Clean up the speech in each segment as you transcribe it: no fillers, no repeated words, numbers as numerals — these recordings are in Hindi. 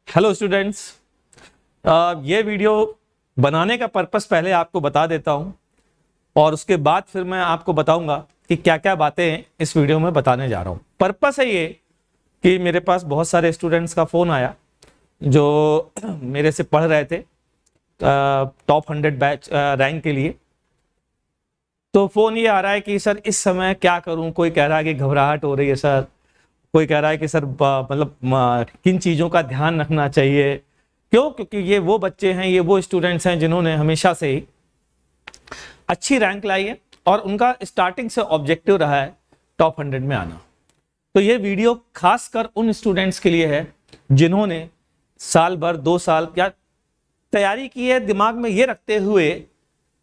हेलो स्टूडेंट्स, ये वीडियो बनाने का पर्पस पहले आपको बता देता हूं और उसके बाद फिर मैं आपको बताऊंगा कि क्या क्या बातें इस वीडियो में बताने जा रहा हूं। पर्पस है ये कि मेरे पास बहुत सारे स्टूडेंट्स का फ़ोन आया जो मेरे से पढ़ रहे थे टॉप 100 बैच रैंक के लिए। तो फ़ोन ये आ रहा है कि सर इस समय क्या करूं, कोई कह रहा है कि घबराहट हो रही है सर, कोई कह रहा है कि सर मतलब किन चीज़ों का ध्यान रखना चाहिए। क्यों? क्योंकि ये वो बच्चे हैं, ये वो स्टूडेंट्स हैं जिन्होंने हमेशा से ही अच्छी रैंक लाई है और उनका स्टार्टिंग से ऑब्जेक्टिव रहा है टॉप 100 में आना। तो ये वीडियो खासकर उन स्टूडेंट्स के लिए है जिन्होंने साल भर 2 साल क्या तैयारी की है, दिमाग में ये रखते हुए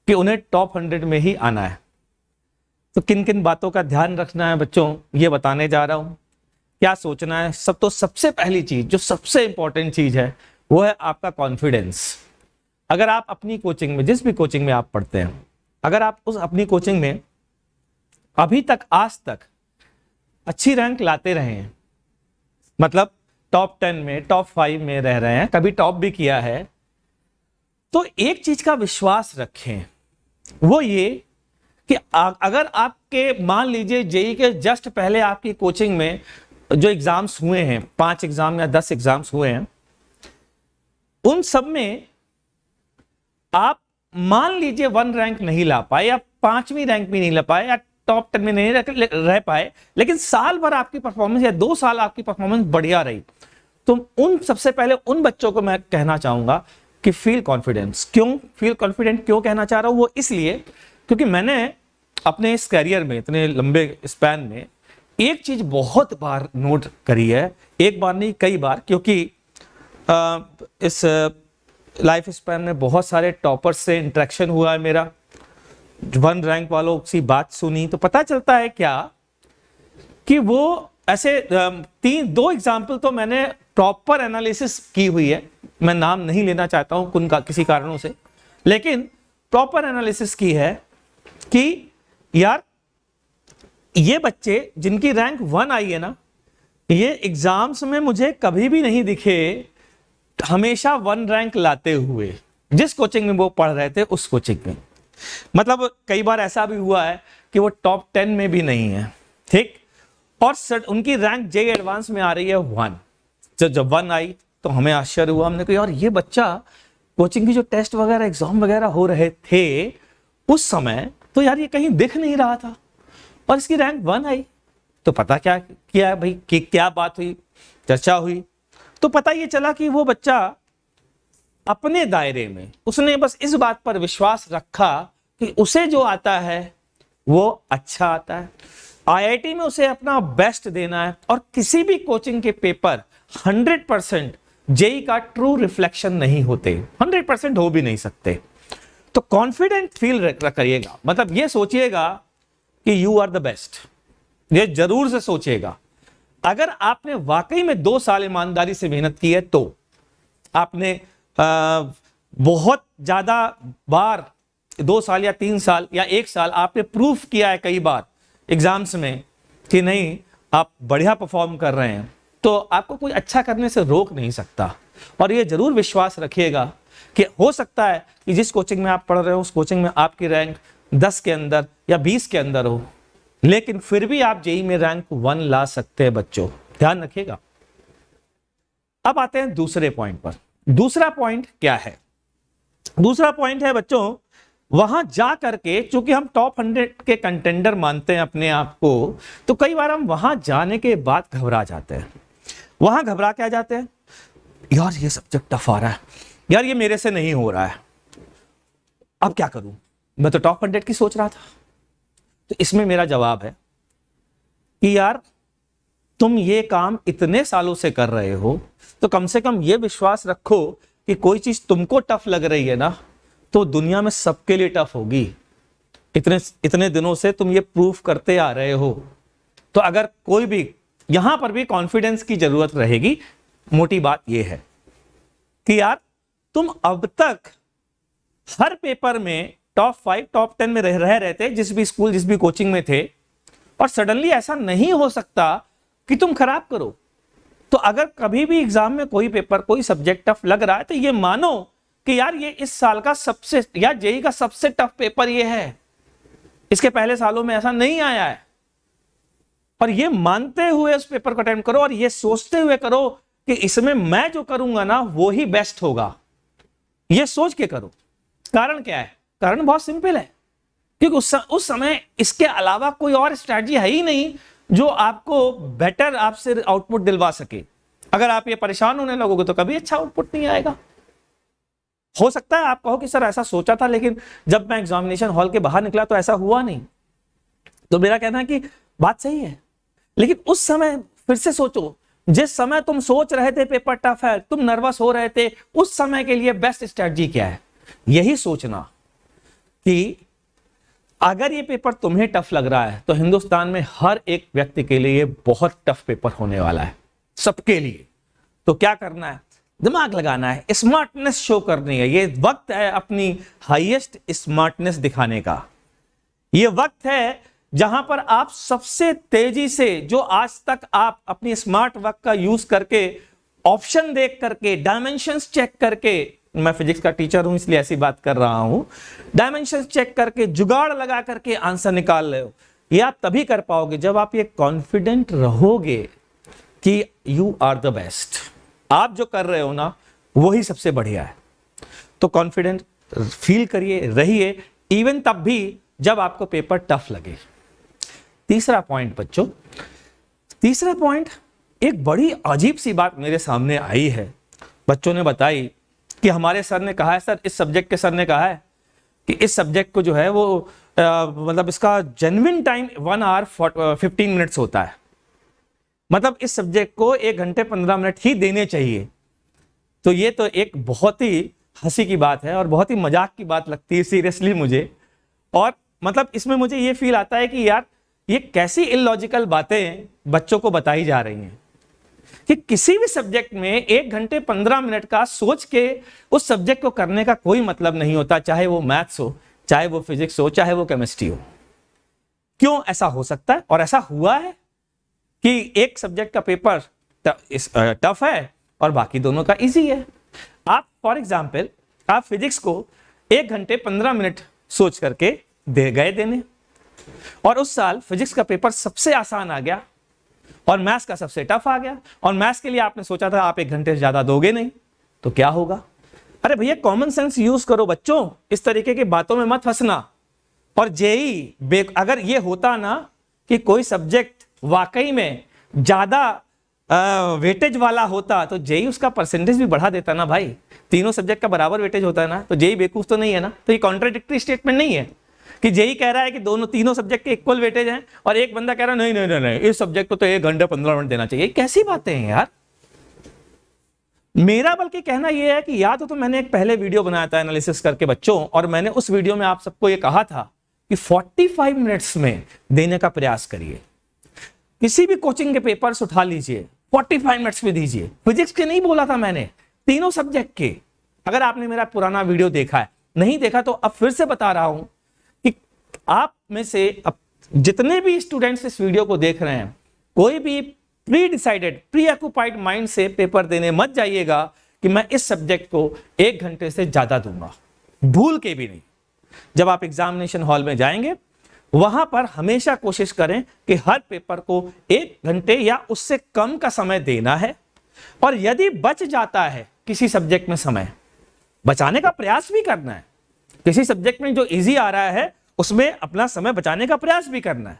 कि उन्हें टॉप 100 में ही आना है। तो किन किन बातों का ध्यान रखना है बच्चों, ये बताने जा रहा हूं। क्या सोचना है? सबसे पहली चीज, जो सबसे इंपॉर्टेंट चीज है, वो है आपका कॉन्फिडेंस। अगर आप अपनी कोचिंग में, जिस भी कोचिंग में आप पढ़ते हैं, अगर आप उस अपनी कोचिंग में अभी तक आज तक अच्छी रैंक लाते रहे हैं, मतलब टॉप 10 में, टॉप 5 में रह रहे हैं, कभी टॉप भी किया है, तो एक चीज का विश्वास रखें, वो ये कि अगर आपके मान लीजिए जेई के जस्ट पहले आपकी कोचिंग में जो एग्जाम्स हुए हैं, 5 एग्जाम या 10 एग्जाम्स हुए हैं, उन सब में आप मान लीजिए 1 रैंक नहीं ला पाए या 5वीं रैंक भी नहीं ला पाए या टॉप 10 में नहीं रह पाए, लेकिन साल भर आपकी परफॉर्मेंस या 2 साल आपकी परफॉर्मेंस बढ़िया रही, तो सबसे पहले उन बच्चों को मैं कहना चाहूंगा कि फील कॉन्फिडेंस। क्यों फील कॉन्फिडेंट क्यों कहना चाह रहा हूं? वो इसलिए क्योंकि मैंने अपने इस करियर में, इतने लंबे स्पैन में, एक चीज बहुत बार नोट करी है, एक बार नहीं कई बार, क्योंकि इस लाइफ स्पैन में बहुत सारे टॉपर्स से इंटरेक्शन हुआ है मेरा, 1 रैंक वालों की बात सुनी, तो पता चलता है क्या कि वो ऐसे 2 एग्जाम्पल तो मैंने प्रॉपर एनालिसिस की हुई है, मैं नाम नहीं लेना चाहता हूं किसी कारणों से, लेकिन प्रॉपर एनालिसिस की है कि यार ये बच्चे जिनकी रैंक 1 आई है ना, ये एग्जाम्स में मुझे कभी भी नहीं दिखे हमेशा 1 रैंक लाते हुए, जिस कोचिंग में वो पढ़ रहे थे उस कोचिंग में। मतलब कई बार ऐसा भी हुआ है कि वो टॉप 10 में भी नहीं है, ठीक, और उनकी रैंक जेई एडवांस में आ रही है 1। जब 1 आई तो हमें आश्चर्य हुआ, हमने कहा यार ये बच्चा कोचिंग की जो टेस्ट वगैरह एग्जाम वगैरह हो रहे थे उस समय तो यार ये कहीं दिख नहीं रहा था, और इसकी रैंक 1 आई। तो पता क्या किया भाई कि क्या बात हुई, चर्चा हुई, तो पता ये चला कि वो बच्चा अपने दायरे में, उसने बस इस बात पर विश्वास रखा कि उसे जो आता है वो अच्छा आता है, आईआईटी में उसे अपना बेस्ट देना है, और किसी भी कोचिंग के पेपर 100% जेई का ट्रू रिफ्लेक्शन नहीं होते, 100% हो भी नहीं सकते। तो कॉन्फिडेंट फील करिएगा, मतलब ये सोचिएगा कि यू आर द बेस्ट, ये जरूर से सोचिएगा। अगर आपने वाकई में 2 साल ईमानदारी से मेहनत की है, तो आपने बहुत ज्यादा बार 2 साल या 3 साल या 1 साल आपने प्रूफ किया है कई बार एग्जाम्स में कि नहीं आप बढ़िया परफॉर्म कर रहे हैं, तो आपको कोई अच्छा करने से रोक नहीं सकता। और ये जरूर विश्वास रखिएगा कि हो सकता है कि जिस कोचिंग में आप पढ़ रहे हो उस कोचिंग में आपकी रैंक 10 के अंदर या 20 के अंदर हो, लेकिन फिर भी आप जेई में रैंक 1 ला सकते हैं बच्चों, ध्यान रखिएगा। अब आते हैं दूसरे पॉइंट पर। दूसरा पॉइंट क्या है? दूसरा पॉइंट है बच्चों, वहां जा करके, चूंकि हम टॉप 100 के कंटेंडर मानते हैं अपने आप को, तो कई बार हम वहां जाने के बाद घबरा जाते हैं। वहां घबरा क्या जाते हैं, यार ये सब्जेक्ट टफ आ रहा है, यार ये मेरे से नहीं हो रहा है, अब क्या करूं, मैं तो टॉप 100 की सोच रहा था। तो इसमें मेरा जवाब है कि यार तुम ये काम इतने सालों से कर रहे हो, तो कम से कम ये विश्वास रखो कि कोई चीज तुमको टफ लग रही है ना, तो दुनिया में सबके लिए टफ होगी। इतने दिनों से तुम ये प्रूफ करते आ रहे हो, तो अगर कोई भी, यहां पर भी कॉन्फिडेंस की जरूरत रहेगी। मोटी बात यह है कि यार तुम अब तक हर पेपर में टॉप 5 टॉप 10 में रह रहे थे, जिस भी स्कूल जिस भी कोचिंग में थे, और सडनली ऐसा नहीं हो सकता कि तुम खराब करो। तो तो अगर कभी भी एग्जाम में कोई पेपर, कोई सब्जेक्ट टफ लग रहा है, तो ये मानो कि यार ये इस साल का सबसे, या जेईई का सबसे टफ पेपर ये है, इसके पहले सालों में ऐसा नहीं आया है। और ये मानते हुए उस पेपर को अटेम्प्ट करो और ये सोचते हुए करो कि इसमें मैं जो करूंगा ना वो ही बेस्ट होगा, ये सोच के करो। कारण क्या है? कारण बहुत सिंपल है, क्योंकि उस समय इसके अलावा कोई और स्ट्रैटेजी है ही नहीं जो आपको बेटर आपसे आउटपुट दिलवा सके। अगर आप ये परेशान होने लगोगे तो कभी अच्छा आउटपुट नहीं आएगा। हो सकता है आप कहो कि सर ऐसा सोचा था, लेकिन जब मैं एग्जामिनेशन हॉल के बाहर निकला तो ऐसा हुआ नहीं। तो मेरा कहना है कि बात सही है, लेकिन उस समय फिर से सोचो, जिस समय तुम सोच रहे थे पेपर टफ है, तुम नर्वस हो रहे थे, उस समय के लिए बेस्ट स्ट्रेटजी क्या है? यही सोचना कि अगर ये पेपर तुम्हें टफ लग रहा है तो हिंदुस्तान में हर एक व्यक्ति के लिए बहुत टफ पेपर होने वाला है, सबके लिए। तो क्या करना है? दिमाग लगाना है, स्मार्टनेस शो करनी है। ये वक्त है अपनी हाईएस्ट स्मार्टनेस दिखाने का। ये वक्त है जहां पर आप सबसे तेजी से, जो आज तक आप अपनी स्मार्ट वर्क का यूज करके, ऑप्शन देख करके, डायमेंशंस चेक करके, मैं फिजिक्स का टीचर हूं इसलिए ऐसी बात कर रहा हूं, डायमेंशंस चेक करके, जुगाड़ लगा करके आंसर निकाल रहे हो, ये आप तभी कर पाओगे जब आप ये कॉन्फिडेंट रहोगे कि यू आर द बेस्ट। आप जो कर रहे हो ना वही सबसे बढ़िया है। तो कॉन्फिडेंट फील करिए, रहिए, इवन तब भी जब आपको पेपर टफ लगे। तीसरा पॉइंट बच्चों, तीसरा पॉइंट, एक बड़ी अजीब सी बात मेरे सामने आई है। बच्चों ने बताई कि हमारे सर ने कहा है, सर इस सब्जेक्ट के सर ने कहा है कि इस सब्जेक्ट को जो है वो मतलब इसका जेन्युइन टाइम 1 आवर 15 मिनट्स होता है, मतलब इस सब्जेक्ट को 1 घंटे 15 मिनट ही देने चाहिए। तो ये तो एक बहुत ही हंसी की बात है और बहुत ही मजाक की बात लगती है सीरियसली मुझे। और मतलब इसमें मुझे ये फील आता है कि यार ये कैसी इलॉजिकल बातें बच्चों को बताई जा रही हैं कि किसी भी सब्जेक्ट में 1 घंटे 15 मिनट का सोच के उस सब्जेक्ट को करने का कोई मतलब नहीं होता, चाहे वो मैथ्स हो, चाहे वो फिजिक्स हो, चाहे वो केमिस्ट्री हो। क्यों ऐसा हो सकता है? और ऐसा हुआ है कि एक सब्जेक्ट का पेपर टफ है और बाकी दोनों का इजी है। आप फॉर एग्जाम्पल आप फिजिक्स को 1 घंटे 15 मिनट सोच करके दे गए देने, और उस साल फिजिक्स का पेपर सबसे आसान आ गया और मैथ्स का सबसे टफ आ गया, और मैथ्स के लिए आपने सोचा था आप 1 घंटे से ज्यादा दोगे नहीं, तो क्या होगा? अरे भैया कॉमन सेंस यूज करो बच्चों, इस तरीके की बातों में मत फंसना। और जेईई अगर ये होता ना कि कोई सब्जेक्ट वाकई में ज्यादा वेटेज वाला होता तो जेईई उसका परसेंटेज भी बढ़ा देता ना भाई। तीनों सब्जेक्ट का बराबर वेटेज होता है ना, तो जेईई बेवकूफ तो नहीं है ना। तो ये कॉन्ट्राडिक्टरी स्टेटमेंट नहीं है कि जेईई कह रहा है कि तीनों सब्जेक्ट के इक्वल वेटेज हैं और एक बंदा कह रहा है नहीं नहीं नहीं नहीं इस सब्जेक्ट को तो 1 घंटे 15 मिनट देना चाहिए। कैसी बातें हैं यार। मेरा बल्कि कहना यह है कि या तो मैंने एक पहले वीडियो बनाया था एनालिसिस करके बच्चों, और मैंने उस वीडियो में आप सबको यह कहा था कि 45 मिनट्स में देने का प्रयास करिए। किसी भी कोचिंग के पेपर्स उठा लीजिए, 45 मिनट्स में दीजिए। फिजिक्स के नहीं बोला था मैंने, तीनों सब्जेक्ट के। अगर आपने मेरा पुराना वीडियो देखा है, नहीं देखा तो अब फिर से बता रहा हूं कि आप में से अब जितने भी स्टूडेंट्स इस वीडियो को देख रहे हैं, कोई भी pre decided, pre occupied mind से पेपर देने मत जाइएगा कि मैं इस सब्जेक्ट को 1 घंटे से ज्यादा दूंगा, भूल के भी नहीं। जब आप एग्जामिनेशन हॉल में जाएंगे वहां पर हमेशा कोशिश करें कि हर पेपर को 1 घंटे या उससे कम का समय देना है, और यदि बच जाता है किसी सब्जेक्ट में समय, बचाने का प्रयास भी करना है। किसी सब्जेक्ट में जो इजी आ रहा है उसमें अपना समय बचाने का प्रयास भी करना है,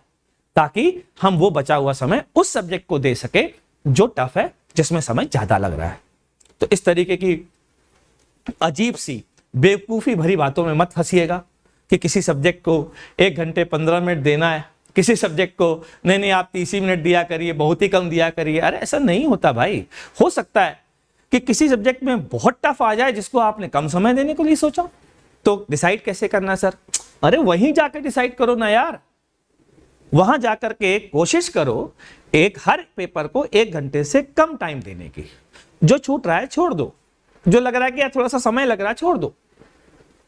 ताकि हम वो बचा हुआ समय उस सब्जेक्ट को दे सके जो टफ है, जिसमें समय ज्यादा लग रहा है। तो इस तरीके की अजीब सी बेवकूफी भरी बातों में मत फंसिएगा कि किसी सब्जेक्ट को 1 घंटे 15 मिनट देना है, किसी सब्जेक्ट को नहीं आप 30 मिनट दिया करिए, बहुत ही कम दिया करिए। अरे ऐसा नहीं होता भाई। हो सकता है कि किसी सब्जेक्ट में बहुत टफ आ जाए जिसको आपने कम समय देने को लिए सोचा। तो डिसाइड कैसे करना सर? अरे वहीं जाकर डिसाइड करो ना यार, वहां जाकर के कोशिश करो हर पेपर को 1 घंटे से कम टाइम देने की। जो छूट रहा है छोड़ दो, जो लग रहा है कि यार थोड़ा सा समय लग रहा है छोड़ दो।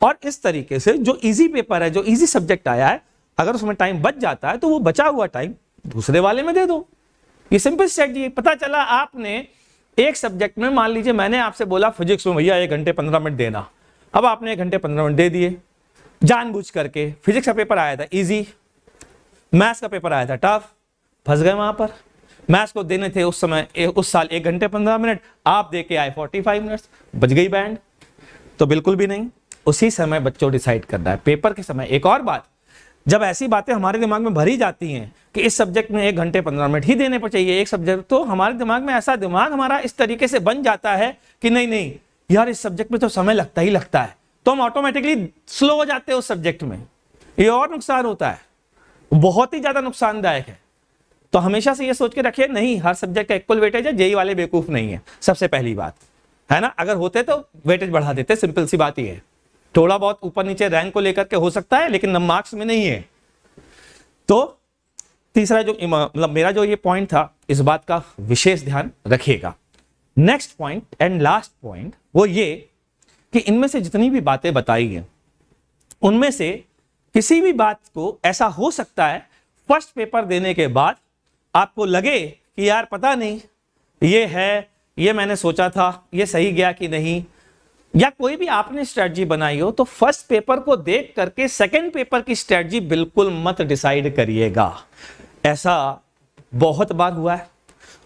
और इस तरीके से जो इजी पेपर है, जो इजी सब्जेक्ट आया है, अगर उसमें टाइम बच जाता है तो वो बचा हुआ टाइम दूसरे वाले में दे दो। ये सिंपल स्ट्रेटजी है। पता चला आपने एक सब्जेक्ट में, मान लीजिए मैंने आपसे बोला फिजिक्स में भैया 1 घंटे 15 मिनट देना, अब आपने 1 घंटे 15 मिनट दे दिए जानबूझ करके। फिजिक्स का पेपर आया था इजी, मैथ्स का पेपर आया था टफ, फंस गए वहां पर। मैथ्स को देने थे उस समय उस साल 1 घंटे 15 मिनट, आप दे के आए 45 मिनट्स, बच गई बैंड? तो बिल्कुल भी नहीं। उसी समय बच्चों डिसाइड करना है पेपर के समय। एक और बात, जब ऐसी बातें हमारे दिमाग में भरी जाती हैं कि इस सब्जेक्ट में 1 घंटे 15 मिनट ही देने पर चाहिए एक सब्जेक्ट, तो हमारे दिमाग में ऐसा दिमाग हमारा इस तरीके से बन जाता है कि नहीं नहीं यार इस सब्जेक्ट में तो समय लगता ही लगता है, तो हम ऑटोमेटिकली स्लो हो जाते हैं उस सब्जेक्ट में। ये और नुकसान होता है, बहुत ही ज्यादा नुकसानदायक है। तो हमेशा से ये सोच के रखिए नहीं हर सब्जेक्ट का इक्वल वेटेज है, जेई वाले बेवकूफ नहीं है, सबसे पहली बात है ना। अगर होते तो वेटेज बढ़ा देते, सिंपल सी बात ही है। थोड़ा बहुत ऊपर नीचे रैंक को लेकर के हो सकता है, लेकिन मार्क्स में नहीं है। तो तीसरा जो मतलब मेरा जो ये पॉइंट था, इस बात का विशेष ध्यान रखिएगा। Next point and last point वो ये कि इनमें से जितनी भी बातें बताई हैं उनमें से किसी भी बात को ऐसा हो सकता है फर्स्ट पेपर देने के बाद आपको लगे कि यार पता नहीं ये है, ये मैंने सोचा था, ये सही गया कि नहीं, या कोई भी आपने स्ट्रेटजी बनाई हो, तो फर्स्ट पेपर को देख करके सेकंड पेपर की स्ट्रेटजी बिल्कुल मत डिसाइड करिएगा। ऐसा बहुत बार हुआ है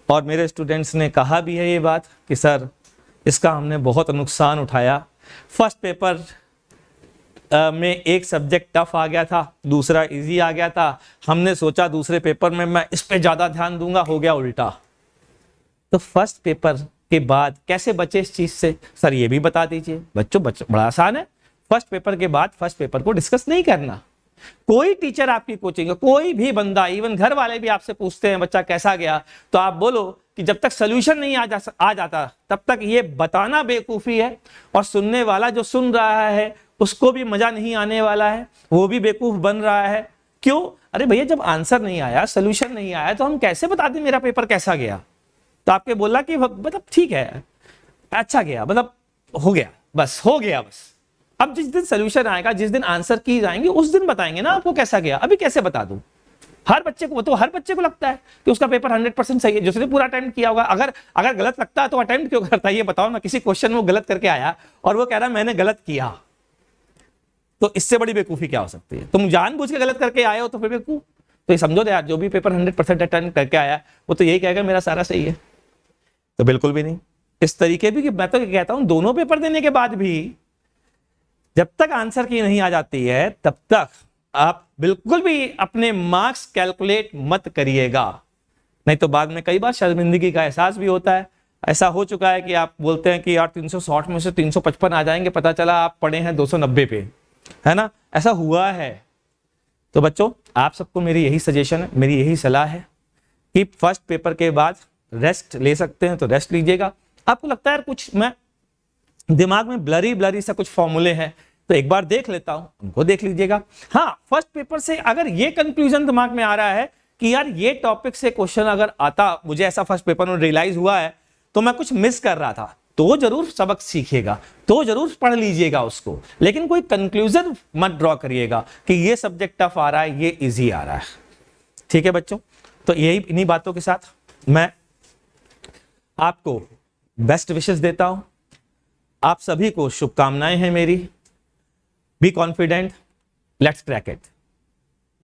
और मेरे स्टूडेंट्स ने कहा भी है ये बात कि सर इसका हमने बहुत नुकसान उठाया। फर्स्ट पेपर में एक सब्जेक्ट टफ आ गया था, दूसरा इजी आ गया था, हमने सोचा दूसरे पेपर में मैं इस पे ज्यादा ध्यान दूंगा, हो गया उल्टा। तो फर्स्ट पेपर के बाद कैसे बचे इस चीज से, सर ये भी बता दीजिए। बच्चों बड़ा आसान है, फर्स्ट पेपर के बाद फर्स्ट पेपर को डिस्कस नहीं करना। कोई टीचर आपकी कोचिंग, कोई भी बंदा, इवन घर वाले भी आपसे पूछते हैं बच्चा कैसा गया, तो आप बोलो कि जब तक सोल्यूशन नहीं आ जाता तब तक ये बताना बेवकूफी है, और सुनने वाला जो सुन रहा है उसको भी मजा नहीं आने वाला है, वो भी बेवकूफ बन रहा है। क्यों? अरे भैया जब आंसर नहीं आया, सोल्यूशन नहीं आया, तो हम कैसे बता दें मेरा पेपर कैसा गया? तो आपके बोला कि मतलब ठीक है, अच्छा गया, मतलब हो गया, बस हो गया बस। अब जिस दिन सोल्यूशन आएगा, जिस दिन आंसर की जाएंगे, उस दिन बताएंगे ना आपको कैसा गया। अभी कैसे बता दूं? हर बच्चे को, तो हर बच्चे को लगता है कि उसका पेपर 100% सही है, जिसने पूरा अटेम्प्ट किया होगा। अगर गलत लगता है तो अटेम्प्ट क्यों करता है? ये बताओ ना। किसी क्वेश्चन में वो गलत करके आया और वो कह रहा है मैंने गलत किया, तो इससे बड़ी बेवकूफी क्या हो सकती है? तुम जानबूझ के गलत करके आए हो तो फिर बेवकूफ। तो ये समझो यार, जो भी पेपर 100% अटेम्प्ट करके आया वो तो यही कहेगा मेरा सारा सही है, तो बिल्कुल भी नहीं। इस तरीके भी कि मैं तो कहता हूं दोनों पेपर देने के बाद भी जब तक आंसर की नहीं आ जाती है तब तक आप बिल्कुल भी अपने मार्क्स कैलकुलेट मत करिएगा, नहीं तो बाद में कई बार शर्मिंदगी का एहसास भी होता है। ऐसा हो चुका है कि आप बोलते हैं कि यार 360 में से 355 आ जाएंगे, पता चला आप पढ़े हैं 290 पे, है ना। ऐसा हुआ है। तो बच्चों आप सबको मेरी यही सजेशन है, मेरी यही सलाह है कि फर्स्ट पेपर के बाद रेस्ट ले सकते हैं तो रेस्ट लीजिएगा। आपको लगता है कुछ मैं दिमाग में ब्लरी सा कुछ फॉर्मूले हैं तो एक बार देख लेता हूं, उनको देख लीजिएगा। हाँ, फर्स्ट पेपर से अगर ये कंक्लूजन दिमाग में आ रहा है कि यार ये टॉपिक से क्वेश्चन अगर आता, मुझे ऐसा फर्स्ट पेपर में रियलाइज हुआ है तो मैं कुछ मिस कर रहा था, तो जरूर सबक सीखिएगा, तो जरूर पढ़ लीजिएगा उसको, लेकिन कोई कंक्लूजन मत ड्रॉ करिएगा कि ये सब्जेक्ट टफ आ रहा है, ये इजी आ रहा है। ठीक है बच्चों, तो यही इन्हीं बातों के साथ मैं आपको बेस्ट विशेस देता हूं। आप सभी को शुभकामनाएं हैं मेरी। Be confident, let's crack it.